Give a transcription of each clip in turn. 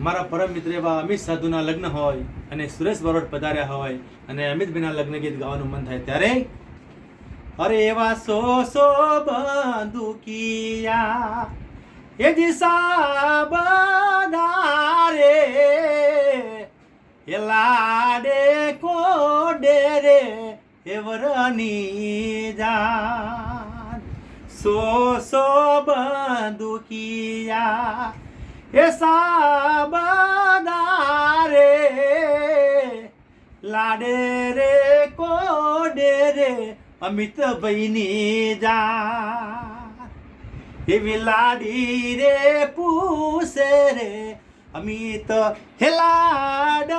મારા પરમ મિત્ર એવા અમિત સાધુના લગ્ન હોય અને સુરેશ બરોડ પધાર્યા હોય અને અમિતભાઈના લગ્ન ગીત ગાવાનું મન થાય ત્યારે અરે એવા સો બંદુકિયા એ દિશા બધારે એ લાડે કોડે રે એ વરની જાન સો બંદુકિયા એ સાબદારે લાડે રે કોડે રે અમિતભાઈની જા એવી લાડી રે પૂસે રે અમિત હેલાડાને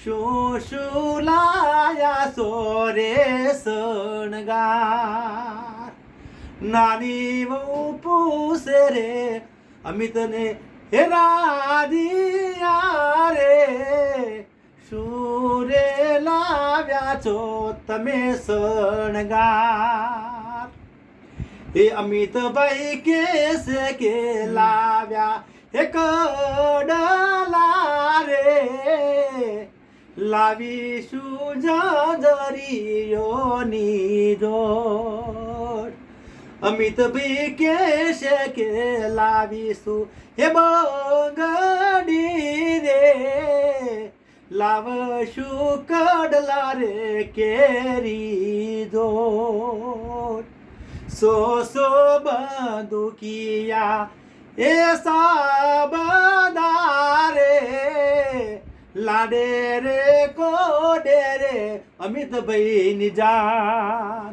શું લાયા સોરે સણગાર નાની વહુ પૂસે રે અમિતને હે રાધિયા રે શું રે લાવ્યા છો તમે શણગાર એ અમિતભાઈ કેસે કે લાવ્યા હે કડલા રે લાવીશું જાજરીઓની જોડ અમિતભાઈ કેસે કે લાવીશું હે બંગડી રે લાવશું કડલા રે કેરી જોડ સો બંદુકિયા એ સાબદારે લાડે રે કોડે રે અમિતભાઈની જાન